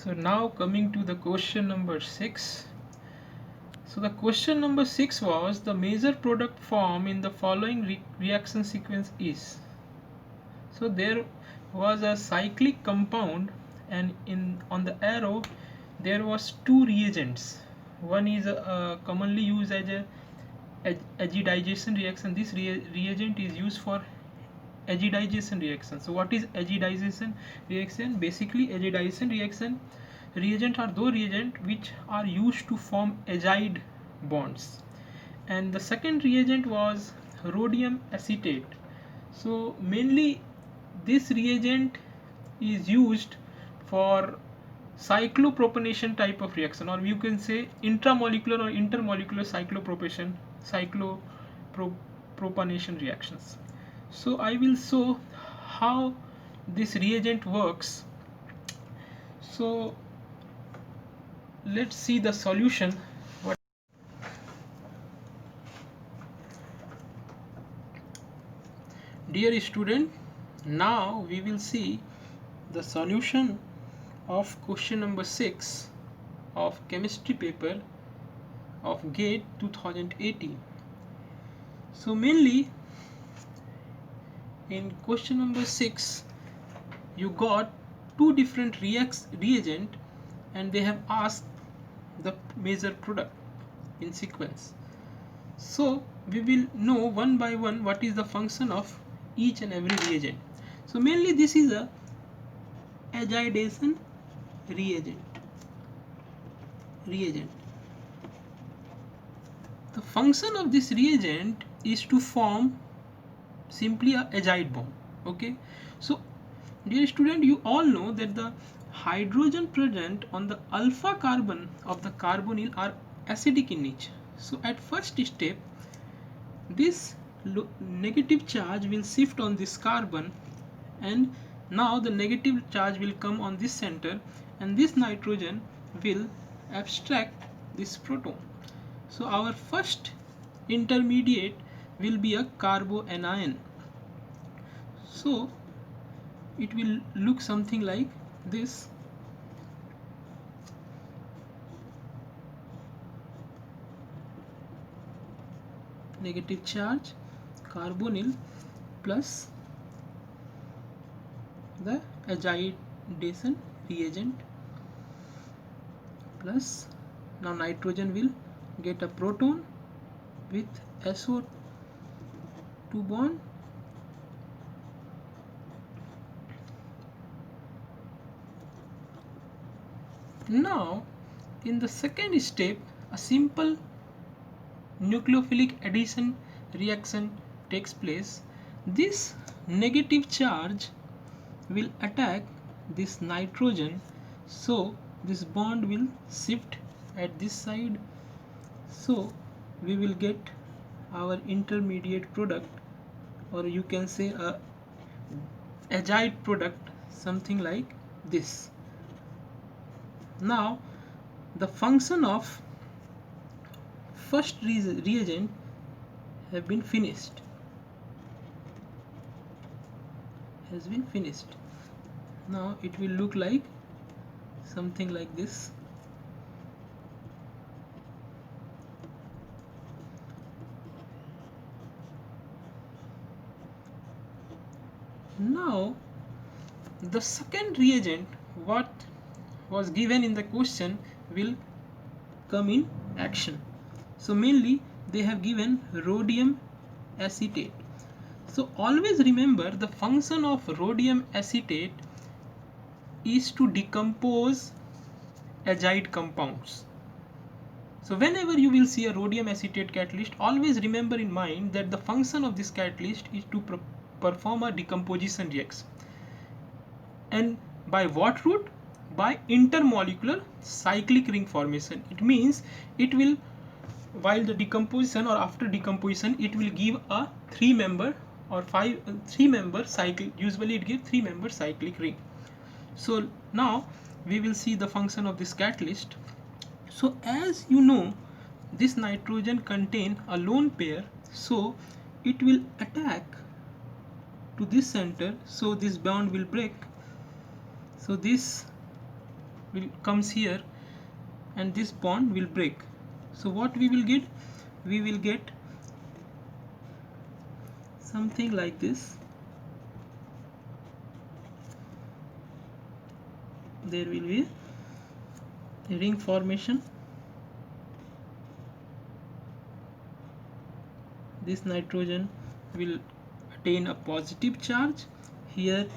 So now coming to the question number 6. So the question number 6 was the major product form in the following reaction sequence is. So there was a cyclic compound, and in on the arrow there was two reagents. One is commonly used as a azidization reaction. This reagent is used for azidization reaction. So what is azidization reaction? Basically azidization reaction reagent are those reagents which are used to form azide bonds, and the second reagent was rhodium acetate. So mainly this reagent is used for cyclopropanation type of reaction, or you can say intramolecular or intermolecular cyclopropanation reactions. So I will show how this reagent works. So let's see the solution. Dear student, now we will see the solution of question number 6 of chemistry paper of GATE 2018. So mainly in question number 6 you got two different reagent, and they have asked the major product in sequence. So we will know one by one what is the function of each and every reagent. So mainly this is a azidation reagent. The function of this reagent is to form simply a azide bond. Okay, so dear student, you all know that the hydrogen present on the alpha carbon of the carbonyl are acidic in nature. So at first step, this negative charge will shift on this carbon, and now the negative charge will come on this center, and this nitrogen will abstract this proton. So our first intermediate will be a carboanion. So it will look something like this. Negative charge carbonyl plus the azidation reagent plus, now nitrogen will get a proton with SO2 bond, now in the second step a simple nucleophilic addition reaction takes place. This negative charge will attack this nitrogen, so this bond will shift at this side. So we will get our intermediate product, or you can say a azide product, something like this. Now the function of first reagent has been finished. Now it will look like something like this. Now the second reagent what was given in the question will come in action. So mainly they have given rhodium acetate. So always remember the function of rhodium acetate is to decompose azide compounds. So whenever you will see a rhodium acetate catalyst, always remember in mind that the function of this catalyst is to perform a decomposition reaction. And by what route? By intermolecular cyclic ring formation. It means it will, while the decomposition or after decomposition, it will give a three-member cycle. Usually it gives three-member cyclic ring. So now we will see the function of this catalyst. So as you know, this nitrogen contain a lone pair, so it will attack to this center, so this bond will break. So this will comes here and this bond will break. So what we will get? We will get something like this. There will be a ring formation. This nitrogen will attain a positive charge. Here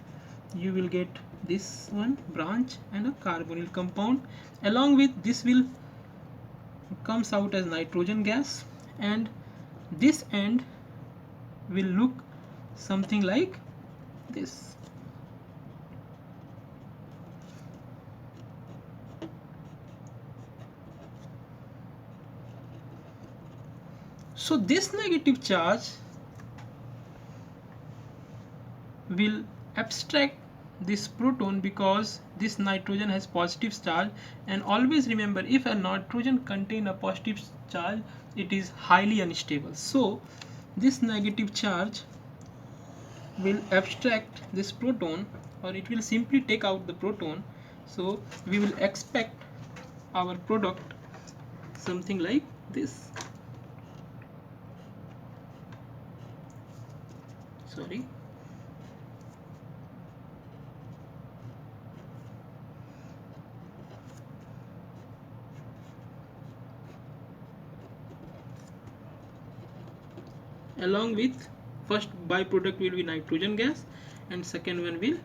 you will get this one branch and a carbonyl compound. Along with this will comes out as nitrogen gas, and this end will look something like this. So this negative charge will abstract this proton because this nitrogen has positive charge, and always remember, if a nitrogen contain a positive charge, it is highly unstable. So this negative charge will abstract this proton, or it will simply take out the proton. So we will expect our product something like this. Sorry. Along with first byproduct will be nitrogen gas, and second one will,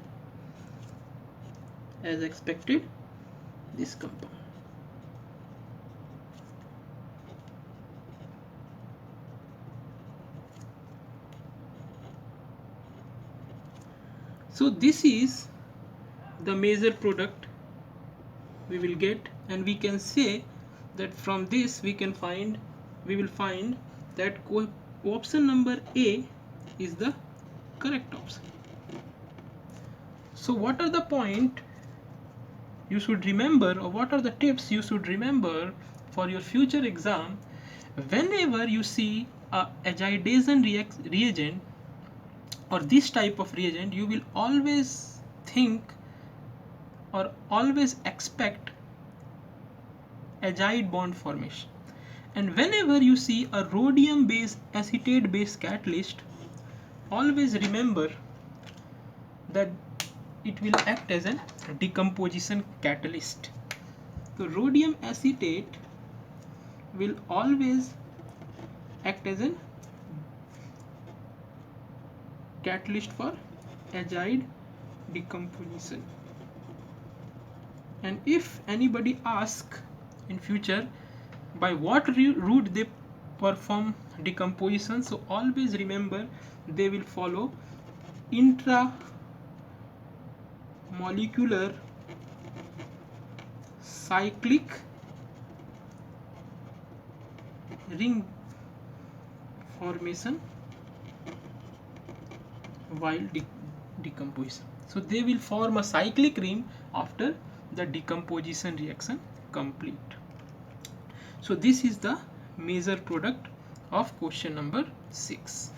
as expected, this compound. So this is the major product we will get, and we can say that from this we will find that option number A is the correct option. So what are the point you should remember, or what are the tips you should remember for your future exam? Whenever you see a azidation reagent or this type of reagent, you will always think or always expect azide bond formation. And whenever you see a rhodium base acetate base catalyst, always remember that it will act as a decomposition catalyst. So rhodium acetate will always act as a catalyst for azide decomposition. And if anybody asks in future by what route they perform decomposition, so always remember they will follow intramolecular cyclic ring formation while decomposition. So they will form a cyclic ring after the decomposition reaction complete. So this is the major product of question number 6.